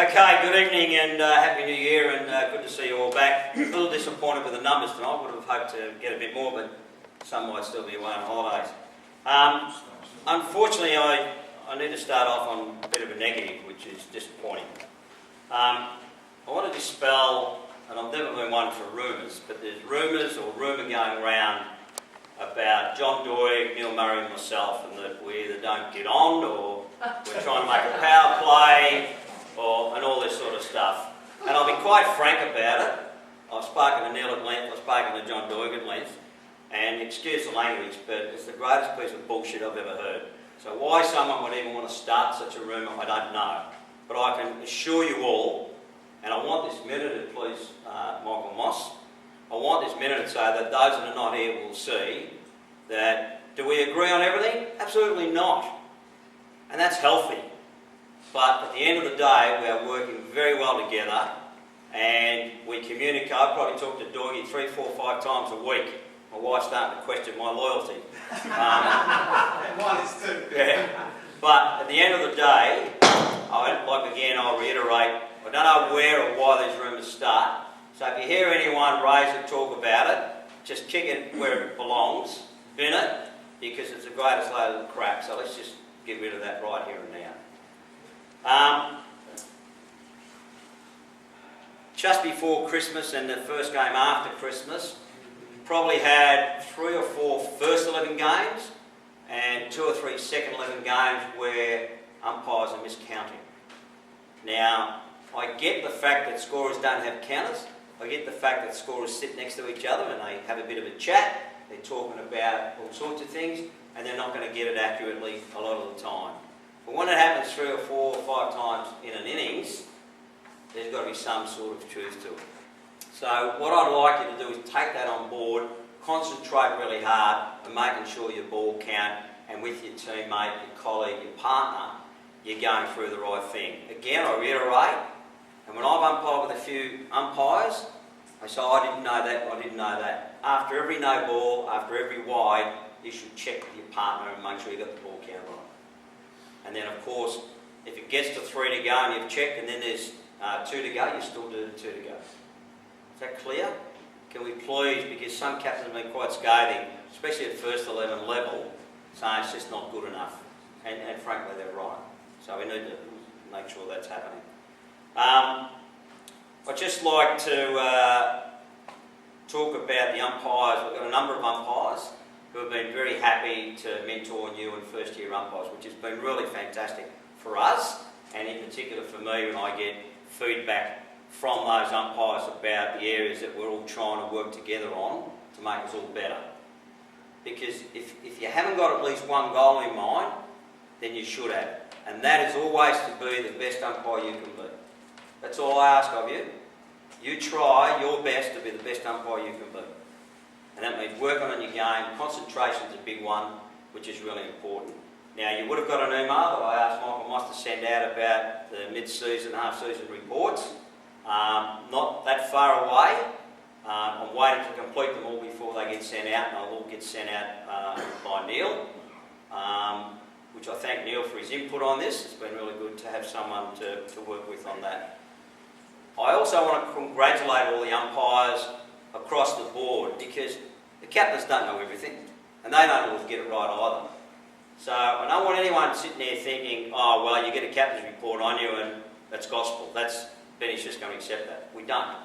Okay, good evening and Happy New Year, and good to see you all back. A little disappointed with the numbers tonight. Would have hoped to get a bit more, but some might still be away on holidays. Unfortunately, I need to start off on a bit of a negative, which is disappointing. I want to dispel, and I've never been one for rumours, but there's rumours or rumour going around about John Doig, Neil Murray and myself, and that we either don't get on or we're trying to make a power play and all this sort of stuff. And I'll be quite frank about it. I've spoken to Neil at length, I've spoken to John Doig at length, and excuse the language, but it's the greatest piece of bullshit I've ever heard. So why someone would even want to start such a rumour, I don't know. But I can assure you all, and I want this minuted, please, Michael Moss, I want this minuted so that those that are not here will see that, do we agree on everything? Absolutely not. And that's healthy. But at the end of the day, we are working very well together and we communicate. I probably talk to Doigie 3, 4, 5 times a week. My wife's starting to question my loyalty. And mine is too. Yeah. But at the end of the day, I'll reiterate, I don't know where or why these rumours start. So if you hear anyone raise or talk about it, just kick it where it belongs, bin it, because it's the greatest load of crap. So let's just get rid of that right here and now. Just before Christmas and the first game after Christmas, probably had 3 or 4 first 11 games and 2 or 3 second 11 games where umpires are miscounting. Now, I get the fact that scorers don't have counters. I get the fact that scorers sit next to each other and they have a bit of a chat. They're talking about all sorts of things and they're not going to get it accurately a lot of the time. But when it happens 3 or 4 or 5 times in an innings, there's got to be some sort of truth to it. So what I'd like you to do is take that on board, concentrate really hard on making sure your ball count, and with your teammate, your colleague, your partner, you're going through the right thing. Again, I reiterate, and when I've umpired with a few umpires, I say, I didn't know that, I didn't know that. After every no ball, after every wide, you should check with your partner and make sure you got the ball count right. And then, of course, if it gets to 3 to go and you've checked and then there's 2 to go, you still do the 2 to go. Is that clear? Can we please, because some captains have been quite scathing, especially at first 11 level, saying it's just not good enough. And frankly, they're right. So we need to make sure that's happening. I'd just like to talk about the umpires. We've got a number of umpires who have been very happy to mentor new and first year umpires, which has been really fantastic for us, and in particular for me when I get feedback from those umpires about the areas that we're all trying to work together on to make us all better. Because if you haven't got at least one goal in mind, then you should have. And that is always to be the best umpire you can be. That's all I ask of you. You try your best to be the best umpire you can be. And that means working on your game. Concentration is a big one, which is really important. Now, you would have got an email that I asked Michael Moss to send out about the mid-season, half-season reports. Not that far away. I'm waiting to complete them all before they get sent out, and they'll all get sent out by Neil, which I thank Neil for his input on this. It's been really good to have someone to work with on that. I also want to congratulate all the umpires across the board, because the captains don't know everything, and they don't always get it right either. So I don't want anyone sitting there thinking, oh, well, you get a captain's report on you and that's gospel. Benny's just going to accept that. We don't.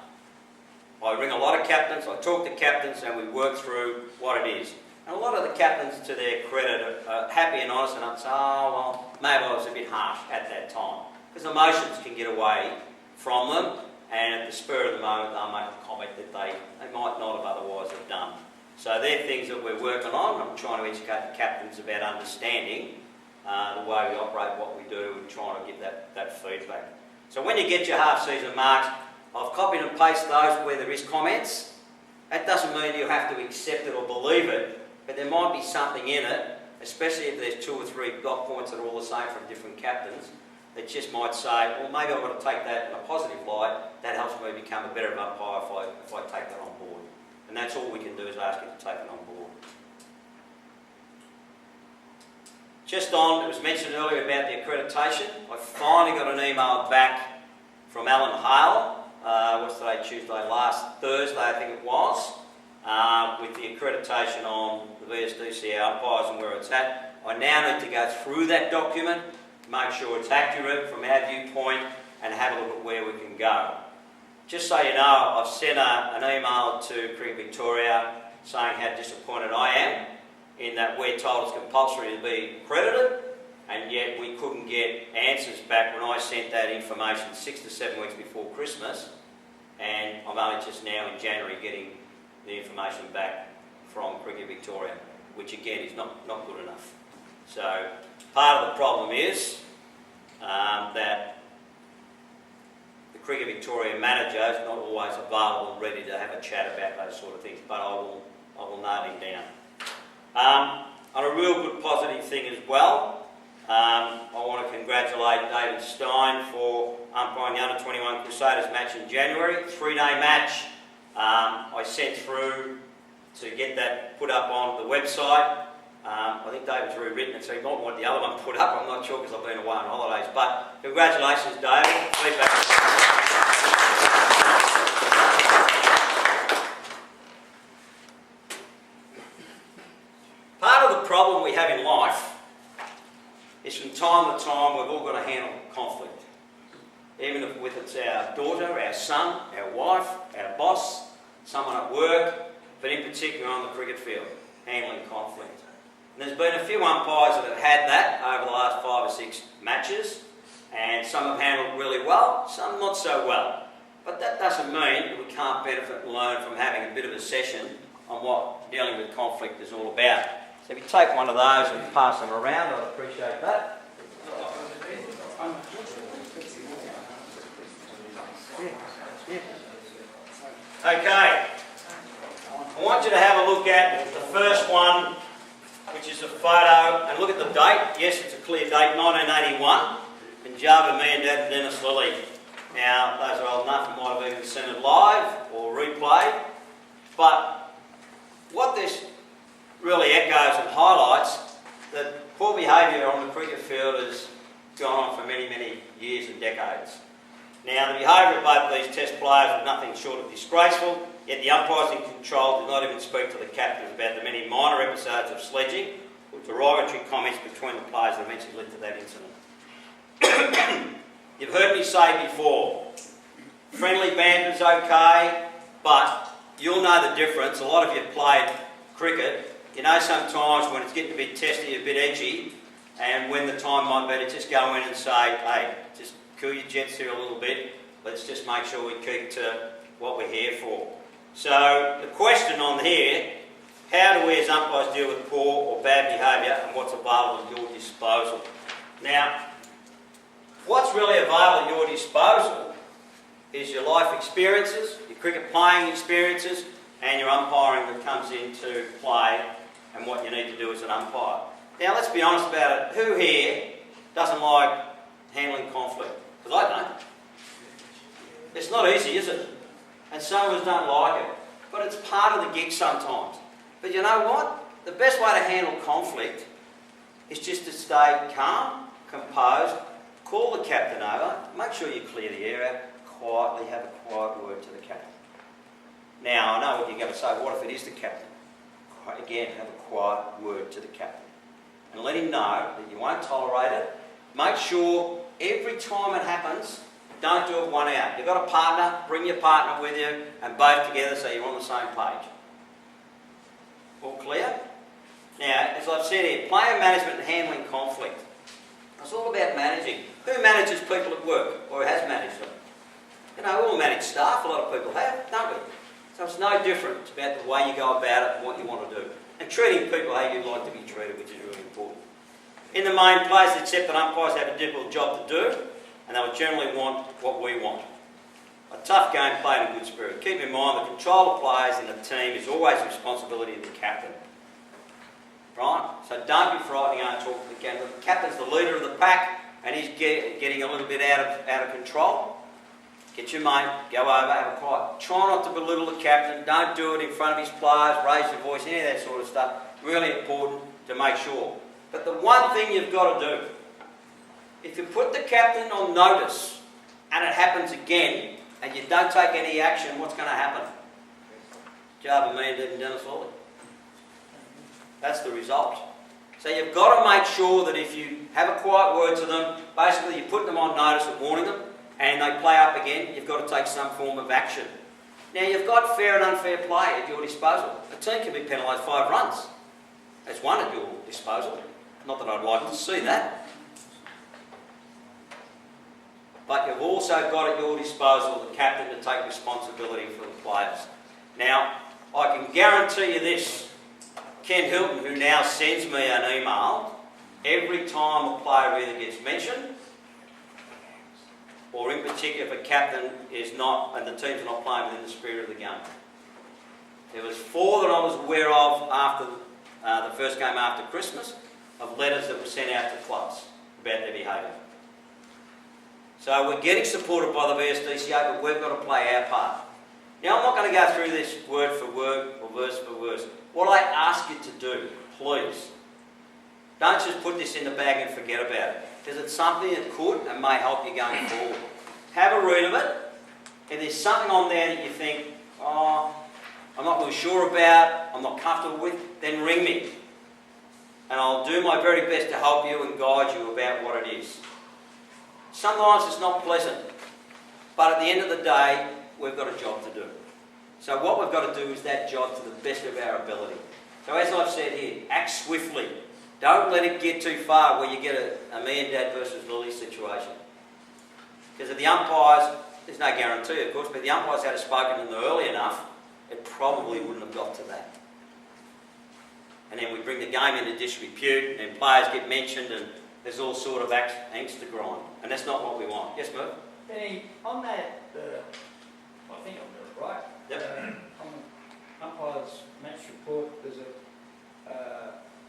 I ring a lot of captains, I talk to captains, and we work through what it is. And a lot of the captains, to their credit, are happy and honest enough to say, oh, well, maybe I was a bit harsh at that time. Because emotions can get away from them, and at the spur of the moment, they'll make a comment that they might not have otherwise have done. So they're things that we're working on. I'm trying to educate the captains about understanding the way we operate, what we do, and trying to give that feedback. So when you get your half-season marks, I've copied and pasted those where there is comments. That doesn't mean you have to accept it or believe it, but there might be something in it, especially if there's 2 or 3 dot points that are all the same from different captains, that just might say, well, maybe I've got to take that in a positive light. That helps me become a better umpire if I take that on board. And that's all we can do is ask you to take it on board. Just on, it was mentioned earlier about the accreditation. I finally got an email back from Alan Hale, what's today, Tuesday, last Thursday I think it was, with the accreditation on the VSDCUA umpires and where it's at. I now need to go through that document, make sure it's accurate from our viewpoint, and have a look at where we can go. Just so you know, I've sent an email to Cricket Victoria saying how disappointed I am in that we're told it's compulsory to be accredited, and yet we couldn't get answers back when I sent that information 6 to 7 weeks before Christmas, and I'm only just now in January getting the information back from Cricket Victoria, which again is not good enough. So part of the problem is that the Cricket Victoria manager is not always available and ready to have a chat about those sort of things, but I will nail him down. On a real good positive thing as well, I want to congratulate David Stein for umpiring the Under-21 Crusaders match in January, 3-day match. I sent through to get that put up on the website. I think David's rewritten it, so he might want the other one put up. I'm not sure because I've been away on holidays. But congratulations, David. Feedback. Part of the problem we have in life is from time to time we've all got to handle conflict. Even if it's our daughter, our son, our wife, our boss, someone at work, but in particular on the cricket field, handling conflict. And there's been a few umpires that have had that over the last 5 or 6 matches, and some have handled really well, some not so well. But that doesn't mean that we can't benefit and learn from having a bit of a session on what dealing with conflict is all about. So if you take one of those and pass them around, I'd appreciate that. Okay, I want you to have a look at the first one, which is a photo, and look at the date. Yes, it's a clear date, 1981, Punjab, me and Dad and Dennis Lilly. Now, those are old enough and might have even seen it live or replayed, but what this really echoes and highlights that poor behaviour on the cricket field has gone on for many, many years and decades. Now, the behaviour of both these test players was nothing short of disgraceful, yet the umpires in control did not even speak to the captains about the many minor episodes of sledging or derogatory comments between the players that eventually led to that incident. You've heard me say before, friendly banter's okay, but you'll know the difference. A lot of you have played cricket. You know sometimes when it's getting a bit testy, a bit edgy, and when the time might be to just go in and say, hey, just cool your jets here a little bit. Let's just make sure we keep to what we're here for. So the question on here, how do we as umpires deal with poor or bad behaviour and what's available at your disposal? Now, what's really available at your disposal is your life experiences, your cricket playing experiences, and your umpiring that comes into play and what you need to do as an umpire. Now, let's be honest about it. Who here doesn't like handling conflict? Because I don't. It's not easy, is it? And some of us don't like it. But it's part of the gig sometimes. But you know what? The best way to handle conflict is just to stay calm, composed, call the captain over, make sure you clear the air out, quietly have a quiet word to the captain. Now, I know what you're going to say, what if it is the captain? Again, have a quiet word to the captain. And let him know that you won't tolerate it. Make sure every time it happens, don't do it one out. You've got a partner, bring your partner with you, and both together so you're on the same page. All clear? Now, as I've said here, player management and handling conflict. It's all about managing. Who manages people at work, or has managed them? You know, we all manage staff, a lot of people have, don't we? So it's no different. It's about the way you go about it and what you want to do. And treating people how you'd like to be treated, which is really important. In the main, players accept that umpires have a difficult job to do, and they will generally want what we want. A tough game played in a good spirit. Keep in mind the control of players in the team is always the responsibility of the captain. Right? So don't be frightened and talk to the captain. The captain's the leader of the pack, and he's getting a little bit out of control. Get your mate, go over, have a quiet. Try not to belittle the captain. Don't do it in front of his players, raise your voice, any of that sort of stuff. Really important to make sure. But the one thing you've got to do, if you put the captain on notice and it happens again, and you don't take any action, what's going to happen? Jarvis Mead and Dennis Lawley. That's the result. So you've got to make sure that if you have a quiet word to them, basically you put them on notice and warning them, and they play up again, you've got to take some form of action. Now you've got fair and unfair play at your disposal. A team can be penalised 5 runs. That's one at your disposal. Not that I'd like to see that. But you've also got at your disposal the captain to take responsibility for the players. Now, I can guarantee you this. Ken Hilton, who now sends me an email, every time a player either gets mentioned, or in particular if a captain is not, and the team's not playing within the spirit of the game. There was 4 that I was aware of after the first game after Christmas, of letters that were sent out to clubs about their behaviour. So we're getting supported by the VSDCUA, but we've got to play our part. Now I'm not going to go through this word for word or verse for verse. What I ask you to do, please, don't just put this in the bag and forget about it, because it's something that could and may help you going forward. Have a read of it. If there's something on there that you think, oh, I'm not really sure about, I'm not comfortable with, then ring me. And I'll do my very best to help you and guide you about what it is. Sometimes it's not pleasant, but at the end of the day, we've got a job to do. So what we've got to do is that job to the best of our ability. So as I've said here, act swiftly. Don't let it get too far where you get a me and Dad versus Lily situation. Because if the umpires, there's no guarantee of course, but if the umpires had spoken to them early enough, it probably wouldn't have got to that. And then we bring the game into disrepute, and players get mentioned, and there's all sort of angst to grind. And that's not what we want. Yes, Murph? Benny, on that, I think I've got it right. Yep. On the umpires match report, does it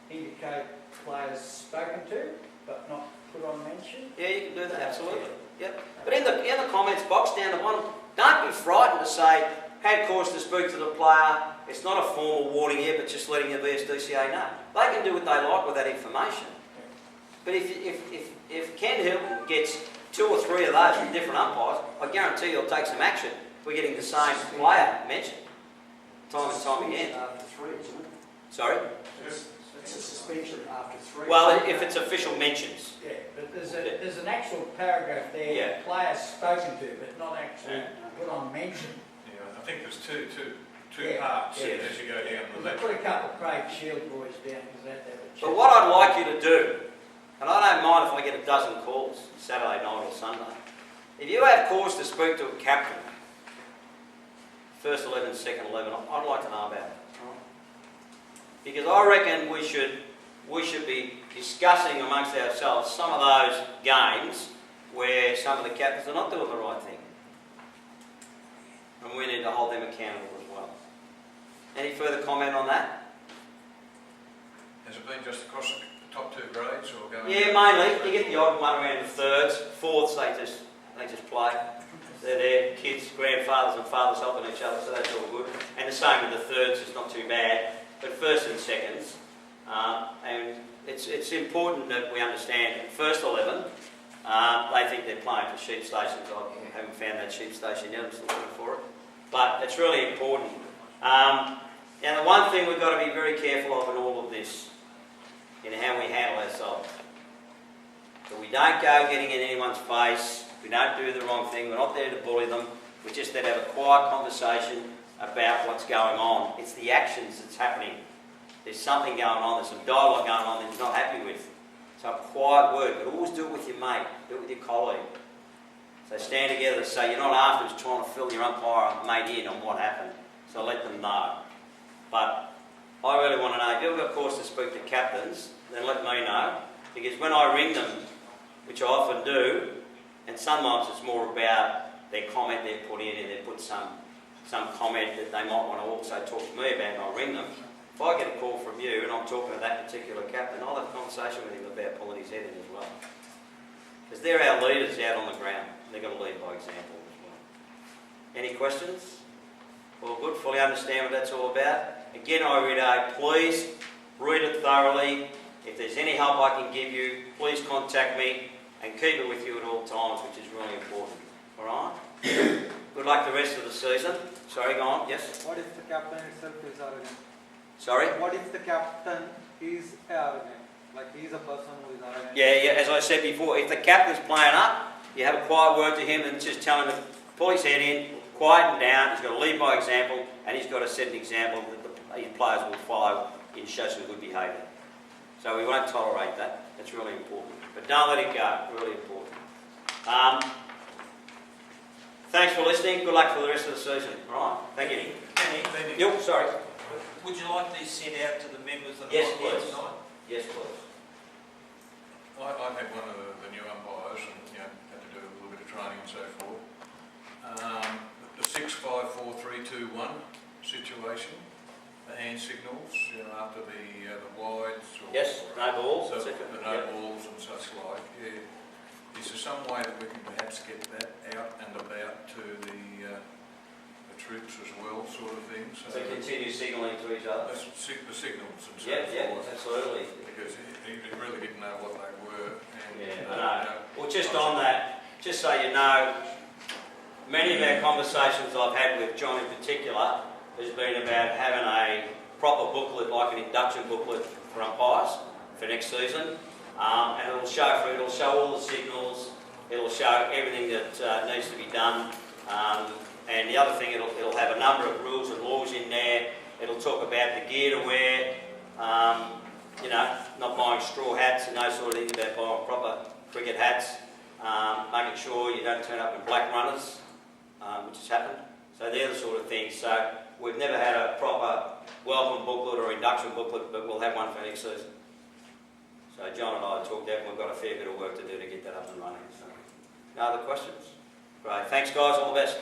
indicate players spoken to, but not put on mention? Yeah, you can do that, absolutely. Yep. But in the comments box down the bottom, don't be frightened to say, had cause to speak to the player, it's not a formal warning here, but just letting the VSDCA know. They can do what they like with that information. But if Ken Hilton gets 2 or 3 of those from different umpires, I guarantee he'll take some action. We're getting the same player mentioned time and time again. After 3, isn't it? Sorry? It's a suspension after 3. Well, if it's official mentions. Yeah, but there's an actual paragraph there, Yeah. players spoken to, but not actually put on mention. Yeah, I think there's two Yeah, parts yeah. as you go down the We'll left. put a couple of Craig Shield boys down because they have a But what I'd like you to do, and I don't mind if I get a dozen calls Saturday night or Sunday, if you have cause to speak to a captain, first 11, second 11, I'd like to know about it. Because I reckon we should be discussing amongst ourselves some of those games where some of the captains are not doing the right thing. And we need to hold them accountable as well. Any further comment on that? Has it been just across the top 2 grades or going? Yeah, mainly. You get the odd one around the 3rds. 4ths, they just play. They're there, kids, grandfathers and fathers helping each other, so that's all good. And the same with the 3rds, it's not too bad. But 1st and 2nds, and it's important that we understand that first 11, they think they're playing for sheep stations. I haven't found that sheep station yet, I'm still looking for it. But it's really important. Now the one thing we've got to be very careful of in all of this, in how we handle ourselves. That we don't go getting in anyone's face, we don't do the wrong thing, we're not there to bully them, we're just there to have a quiet conversation about what's going on. It's the actions that's happening. There's something going on, there's some dialogue going on that you're not happy with. So a quiet word, but always do it with your mate, do it with your colleague. So stand together and say, you're not afterwards trying to fill your umpire mate in on what happened. So let them know. But I really want to know, if you've got cause to speak to captains, then let me know. Because when I ring them, which I often do, and sometimes it's more about their comment they put in, and they put some comment that they might want to also talk to me about, and I'll ring them. If I get a call from you and I'm talking to that particular captain, I'll have a conversation with him about pulling his head in as well. Because they're our leaders out on the ground. They've got to lead by example as well. Any questions? Well, good. Fully understand what that's all about. Again, I reiterate, please read it thoroughly. If there's any help I can give you, please contact me and keep it with you at all times, which is really important. All luck the rest of the season. Sorry, go on. Yes. What if the captain itself is arrogant? Sorry. What if the captain is arrogant? Like he's a person who is arrogant. Yeah. As I said before, if the captain's playing up, you have a quiet word to him and just tell him to pull his head in, quieten down. He's got to lead by example, and he's got to set an example that his players will follow and show some good behaviour. So we won't tolerate that. That's really important. But don't let it go. Really important. Thanks for listening. Good luck for the rest of the season. All right. Thank you. Benny, Yep, sorry. Would you like these sent out to the members that Yes, are on please. tonight? Yes, please. I met one of the new umpires and had to do a little bit of training and so forth. The 6-5-4-3-2-1 situation, the hand signals, after the wides or Yes, no balls, the etc. no balls and such like. Yeah. Is there some way that we can perhaps get that out and about to the troops as well, sort of thing? So continue signalling to each other. The signals and so Yeah, forth. absolutely. Because he really didn't know what they were. And, Yeah, I know. Well, just on that, just so you know, many of our conversations I've had with John in particular has been about having a proper booklet, like an induction booklet for umpires for next season, and it'll show all the signals, it'll show everything that needs to be done, and the other thing, it'll have a number of rules and laws in there. It'll talk about the gear to wear, not buying straw hats and those sort of things, about buying proper cricket hats, making sure you don't turn up in black runners, which has happened. So they're the sort of things. So we've never had a proper welcome booklet or induction booklet, but we'll have one for next season. So John and I talked that, and we've got a fair bit of work to do to get that up and running. So, no other questions? Great. Thanks, guys. All the best.